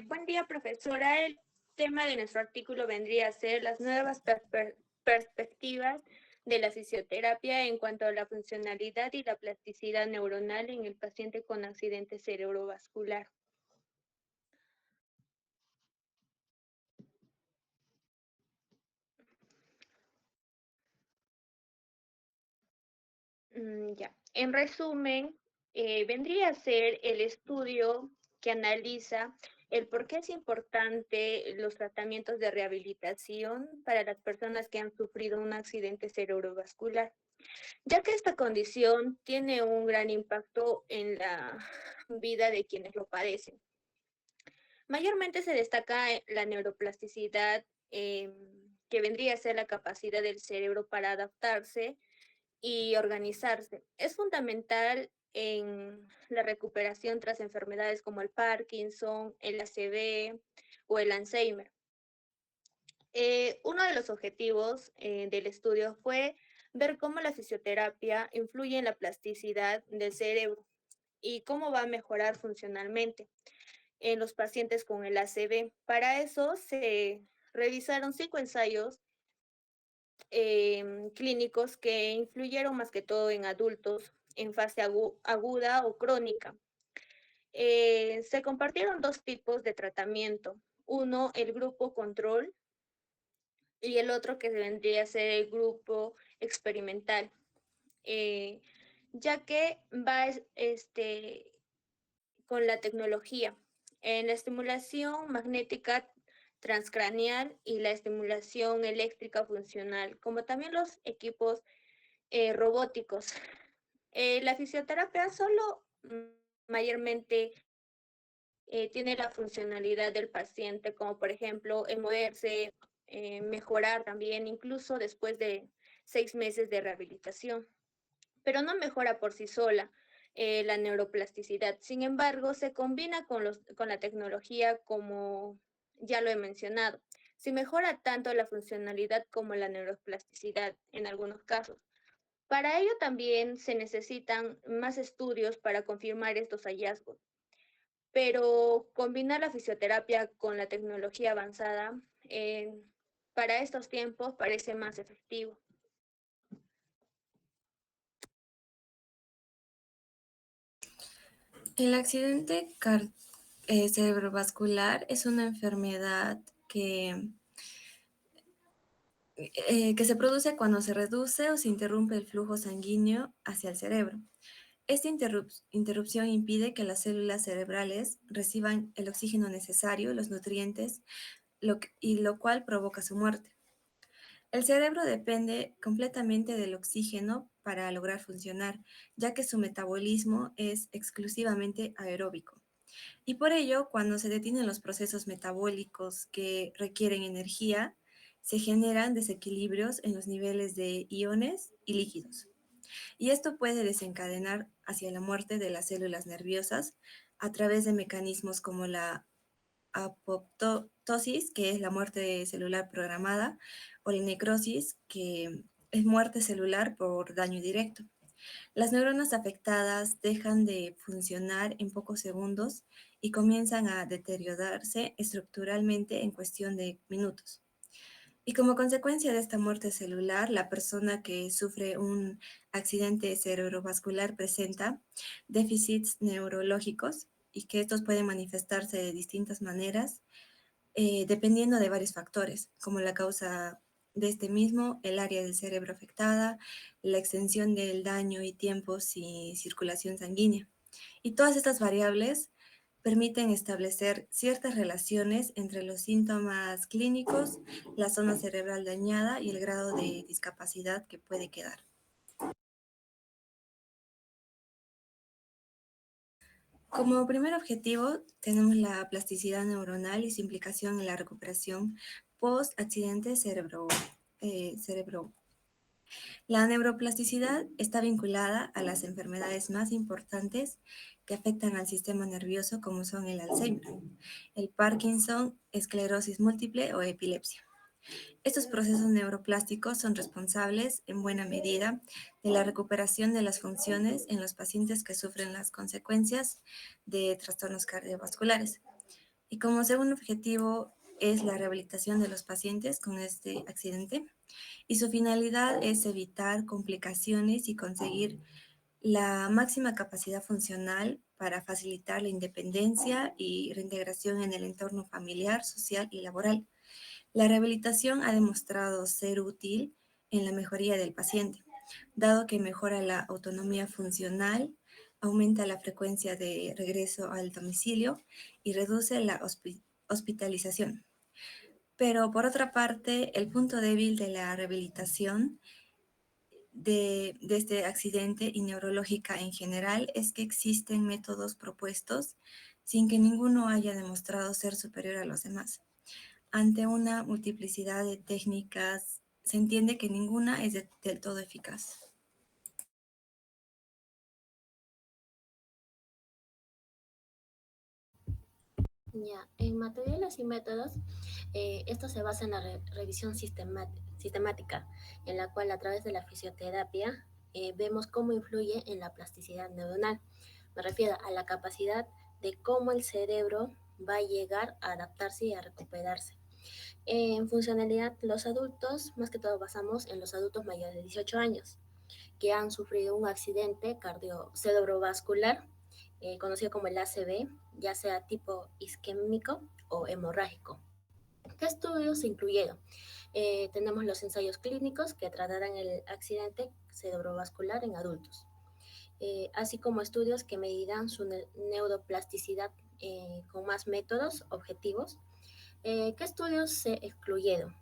Buen día, profesora. El tema de nuestro artículo vendría a ser las nuevas perspectivas de la fisioterapia en cuanto a la funcionalidad y la plasticidad neuronal en el paciente con accidente cerebrovascular. Ya. En resumen, vendría a ser el estudio que analiza el por qué es importante los tratamientos de rehabilitación para las personas que han sufrido un accidente cerebrovascular, ya que esta condición tiene un gran impacto en la vida de quienes lo padecen. Mayormente se destaca la neuroplasticidad, que vendría a ser la capacidad del cerebro para adaptarse y organizarse. Es fundamental en la recuperación tras enfermedades como el Parkinson, el ACV o el Alzheimer. Uno de los objetivos del estudio fue ver cómo la fisioterapia influye en la plasticidad del cerebro y cómo va a mejorar funcionalmente en los pacientes con el ACV. Para eso se revisaron 5 ensayos clínicos que influyeron más que todo en adultos en fase aguda o crónica. Se compartieron 2 tipos de tratamiento. Uno, el grupo control, y el otro que vendría a ser el grupo experimental, eh, ya que va con la tecnología en la estimulación magnética transcraneal y la estimulación eléctrica funcional, como también los equipos robóticos. La fisioterapia solo mayormente tiene la funcionalidad del paciente, como por ejemplo moverse, mejorar también, incluso después de 6 meses de rehabilitación, pero no mejora por sí sola la neuroplasticidad. Sin embargo, se combina con la tecnología, como ya lo he mencionado. Se mejora tanto la funcionalidad como la neuroplasticidad en algunos casos. Para ello también se necesitan más estudios para confirmar estos hallazgos, pero combinar la fisioterapia con la tecnología avanzada para estos tiempos parece más efectivo. El accidente cerebrovascular es una enfermedad que se produce cuando se reduce o se interrumpe el flujo sanguíneo hacia el cerebro. Esta interrupción impide que las células cerebrales reciban el oxígeno necesario, los nutrientes, y lo cual provoca su muerte. El cerebro depende completamente del oxígeno para lograr funcionar, ya que su metabolismo es exclusivamente aeróbico. Y por ello, cuando se detienen los procesos metabólicos que requieren energía, se generan desequilibrios en los niveles de iones y líquidos. Y esto puede desencadenar hacia la muerte de las células nerviosas a través de mecanismos como la apoptosis, que es la muerte celular programada, o la necrosis, que es muerte celular por daño directo. Las neuronas afectadas dejan de funcionar en pocos segundos y comienzan a deteriorarse estructuralmente en cuestión de minutos. Y como consecuencia de esta muerte celular, la persona que sufre un accidente cerebrovascular presenta déficits neurológicos y que estos pueden manifestarse de distintas maneras, dependiendo de varios factores, como la causa de este mismo, el área del cerebro afectada, la extensión del daño y tiempos y circulación sanguínea. Y todas estas variables permiten establecer ciertas relaciones entre los síntomas clínicos, la zona cerebral dañada y el grado de discapacidad que puede quedar. Como primer objetivo, tenemos la plasticidad neuronal y su implicación en la recuperación post-accidente cerebro. La neuroplasticidad está vinculada a las enfermedades más importantes que afectan al sistema nervioso, como son el Alzheimer, el Parkinson, esclerosis múltiple o epilepsia. Estos procesos neuroplásticos son responsables, en buena medida, de la recuperación de las funciones en los pacientes que sufren las consecuencias de trastornos cardiovasculares. Y como segundo objetivo es la rehabilitación de los pacientes con este accidente. Y su finalidad es evitar complicaciones y conseguir la máxima capacidad funcional para facilitar la independencia y reintegración en el entorno familiar, social y laboral. La rehabilitación ha demostrado ser útil en la mejoría del paciente, dado que mejora la autonomía funcional, aumenta la frecuencia de regreso al domicilio y reduce la hospitalización. Pero por otra parte, el punto débil de la rehabilitación de este accidente y neurológica en general es que existen métodos propuestos sin que ninguno haya demostrado ser superior a los demás. Ante una multiplicidad de técnicas, se entiende que ninguna es del todo eficaz. Ya, en materiales y métodos, esto se basa en la revisión sistemática, en la cual a través de la fisioterapia vemos cómo influye en la plasticidad neuronal. Me refiero a la capacidad de cómo el cerebro va a llegar a adaptarse y a recuperarse. En funcionalidad, los adultos, más que todo basamos en los adultos mayores de 18 años, que han sufrido un accidente cerebrovascular, conocido como el ACV, ya sea tipo isquémico o hemorrágico. ¿Qué estudios se incluyeron? Tenemos los ensayos clínicos que tratarán el accidente cerebrovascular en adultos, así como estudios que medirán su neuroplasticidad con más métodos objetivos. ¿Qué estudios se excluyeron?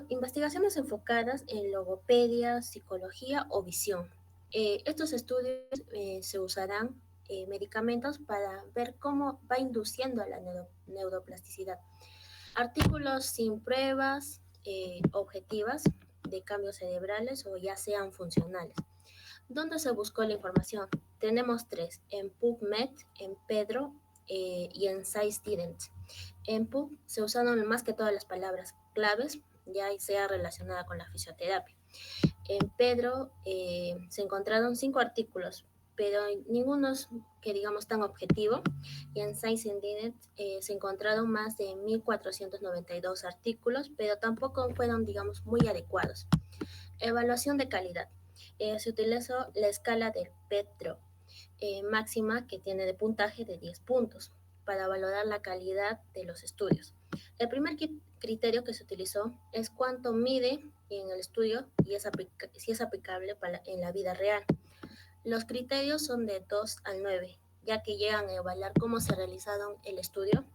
Investigaciones enfocadas en logopedia, psicología o visión. Estos estudios se usarán medicamentos para ver cómo va induciendo a la neuroplasticidad. Artículos sin pruebas objetivas de cambios cerebrales o ya sean funcionales. ¿Dónde se buscó la información? Tenemos tres, en PubMed, en Pedro y en SciStudent. En PUB se usaron más que todas las palabras claves, ya sea relacionada con la fisioterapia. En Pedro se encontraron 5 artículos, pero ninguno es que digamos tan objetivo. Y en Science Indeed se encontraron más de 1.492 artículos, pero tampoco fueron digamos muy adecuados. Evaluación de calidad. Se utilizó la escala del Pedro máxima que tiene de puntaje de 10 puntos para valorar la calidad de los estudios. El primer criterio que se utilizó es cuánto mide en el estudio y si es aplicable en la vida real. Los criterios son de 2 al 9, ya que llegan a evaluar cómo se realizaron el estudio.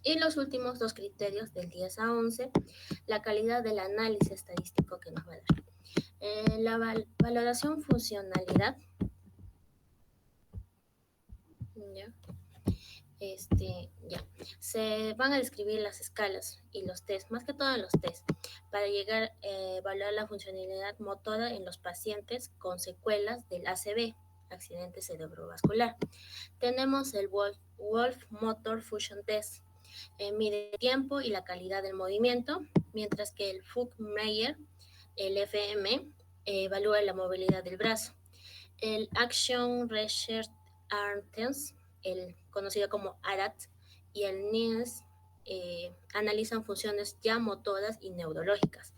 Y los últimos dos criterios, del 10 a 11, la calidad del análisis estadístico que nos va a dar. La valoración funcionalidad. ¿Ya? Ya. Se van a describir las escalas y los test, más que todo los test, para llegar a evaluar la funcionalidad motora en los pacientes con secuelas del ACV, accidente cerebrovascular. Tenemos el Wolf Motor Function Test, mide el tiempo y la calidad del movimiento, mientras que el Fugmeyer, el FM, evalúa la movilidad del brazo. El Action Research Arm Test, el conocido como ARAT, y el NIES analizan funciones ya motoras y neurológicas.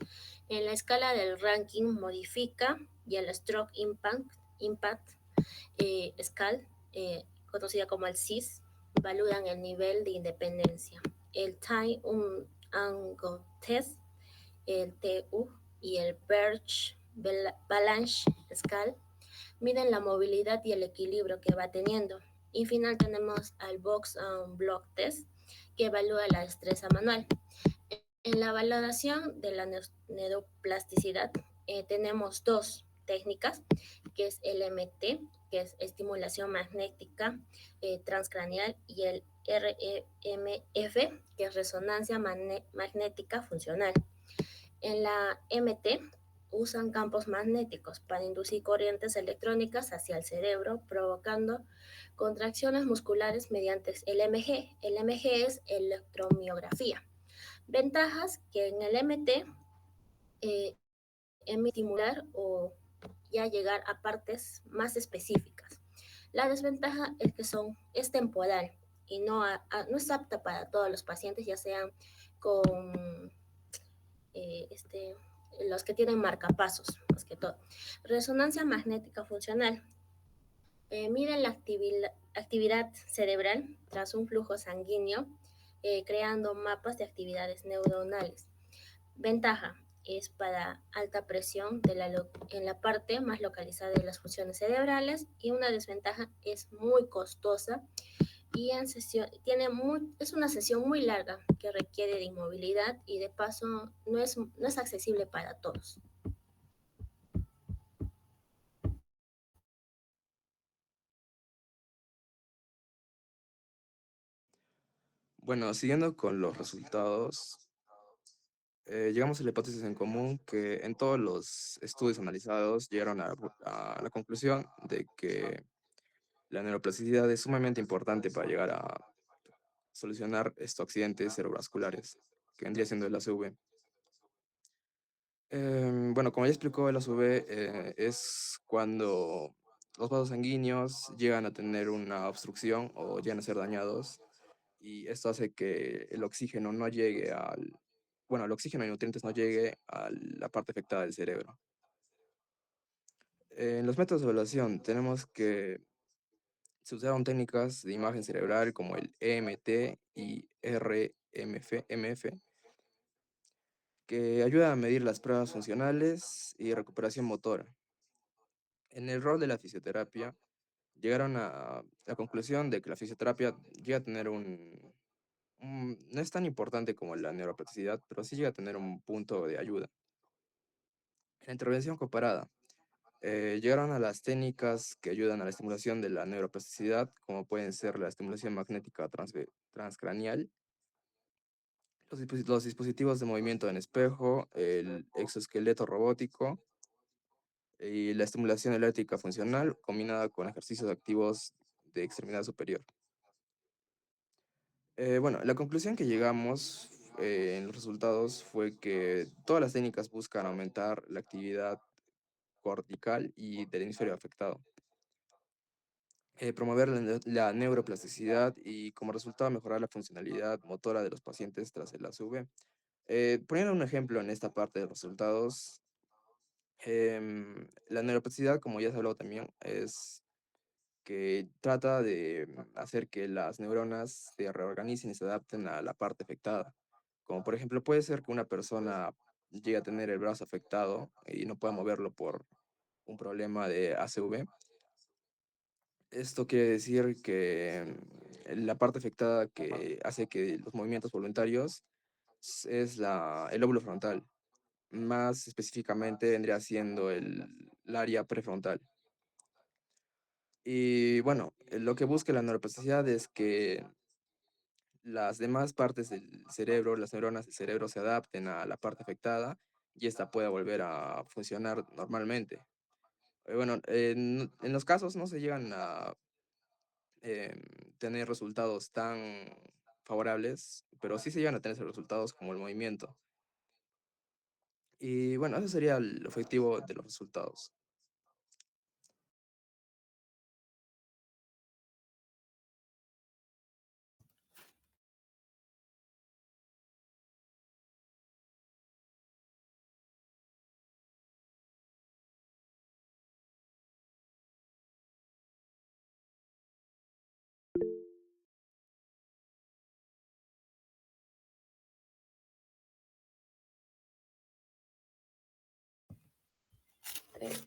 En la escala del ranking modifica y el Stroke Impact Scale, conocida como el CIS, evalúan el nivel de independencia. El Time Angle Test, el TU, y el Birch Balance Scale miden la movilidad y el equilibrio que va teniendo. Y final tenemos al Box and Block Test, que evalúa la destreza manual. En la valoración de la neuroplasticidad tenemos dos técnicas, que es el MT, que es estimulación magnética transcranial, y el REMF, que es resonancia magnética funcional. En la MT usan campos magnéticos para inducir corrientes electrónicas hacia el cerebro, provocando contracciones musculares mediante el MG. El MG es electromiografía. Ventajas que en el MT estimular o ya llegar a partes más específicas. La desventaja es que es temporal y no es apta para todos los pacientes, ya sean con los que tienen marcapasos, más que todo. Resonancia magnética funcional. Mide la actividad cerebral tras un flujo sanguíneo, creando mapas de actividades neuronales. Ventaja es para alta presión en la parte más localizada de las funciones cerebrales, y una desventaja es muy costosa y es una sesión muy larga que requiere de inmovilidad y de paso no es accesible para todos. Bueno, siguiendo con los resultados, llegamos a la hipótesis en común que en todos los estudios analizados llegaron a la conclusión de que la neuroplasticidad es sumamente importante para llegar a solucionar estos accidentes cerebrovasculares, que vendría siendo el ACV. Bueno, como ya explicó, el ACV es cuando los vasos sanguíneos llegan a tener una obstrucción o llegan a ser dañados, y esto hace que el oxígeno no llegue el oxígeno y nutrientes no llegue a la parte afectada del cerebro. En los métodos de evaluación tenemos que se usaron técnicas de imagen cerebral como el EMT y RMF, que ayudan a medir las pruebas funcionales y recuperación motora. En el rol de la fisioterapia, llegaron a la conclusión de que la fisioterapia llega a tener no es tan importante como la neuroplasticidad, pero sí llega a tener un punto de ayuda. En la intervención comparada, llegaron a las técnicas que ayudan a la estimulación de la neuroplasticidad, como pueden ser la estimulación magnética transcraneal, los dispositivos de movimiento en espejo, el exoesqueleto robótico y la estimulación eléctrica funcional combinada con ejercicios activos de extremidad superior. Bueno, la conclusión que llegamos en los resultados fue que todas las técnicas buscan aumentar la actividad cortical y del hemisferio afectado, promover la neuroplasticidad y como resultado mejorar la funcionalidad motora de los pacientes tras el ACV. Poniendo un ejemplo en esta parte de los resultados, la neuroplasticidad, como ya se habló también, es que trata de hacer que las neuronas se reorganicen y se adapten a la parte afectada. Como por ejemplo, puede ser que una persona llegue a tener el brazo afectado y no pueda moverlo por un problema de ACV. Esto quiere decir que la parte afectada que hace que los movimientos voluntarios es el lóbulo frontal. Más específicamente vendría siendo el área prefrontal. Y bueno, lo que busca la neuroplasticidad es que las demás partes del cerebro, las neuronas del cerebro, se adapten a la parte afectada y esta pueda volver a funcionar normalmente. Bueno, en los casos no se llegan a tener resultados tan favorables, pero sí se llegan a tener resultados como el movimiento. Y bueno, ese sería el objetivo de los resultados.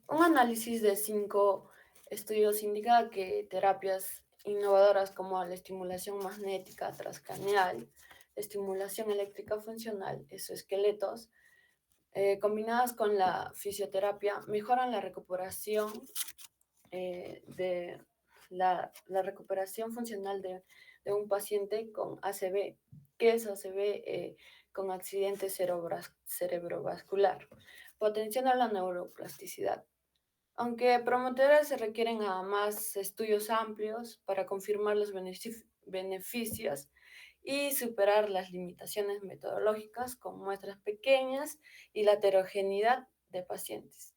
Un análisis de 5 estudios indica que terapias innovadoras como la estimulación magnética transcraneal, la estimulación eléctrica funcional, exoesqueletos, combinadas con la fisioterapia, mejoran la recuperación de la recuperación funcional de un paciente con ACV. ¿Qué es ACV? Con accidente cerebrovascular. Potenciando la neuroplasticidad. Aunque promotores se requieren a más estudios amplios para confirmar los beneficios y superar las limitaciones metodológicas con muestras pequeñas y la heterogeneidad de pacientes.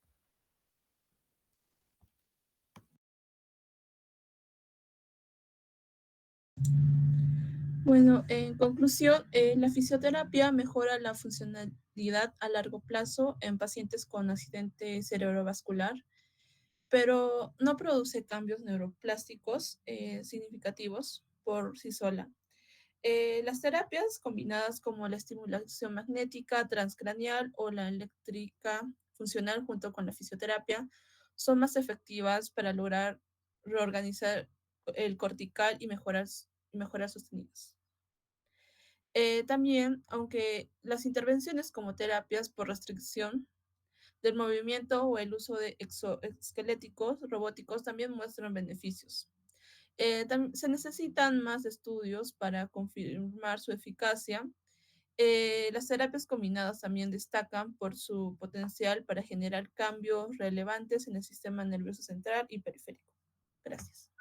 Bueno, en conclusión, la fisioterapia mejora la funcionalidad a largo plazo en pacientes con accidente cerebrovascular, pero no produce cambios neuroplásticos significativos por sí sola. Las terapias combinadas como la estimulación magnética transcraneal o la eléctrica funcional junto con la fisioterapia son más efectivas para lograr reorganizar el cortical y mejorar sostenidos. También, aunque las intervenciones como terapias por restricción del movimiento o el uso de exoesqueléticos robóticos también muestran beneficios. Se necesitan más estudios para confirmar su eficacia. Las terapias combinadas también destacan por su potencial para generar cambios relevantes en el sistema nervioso central y periférico. Gracias.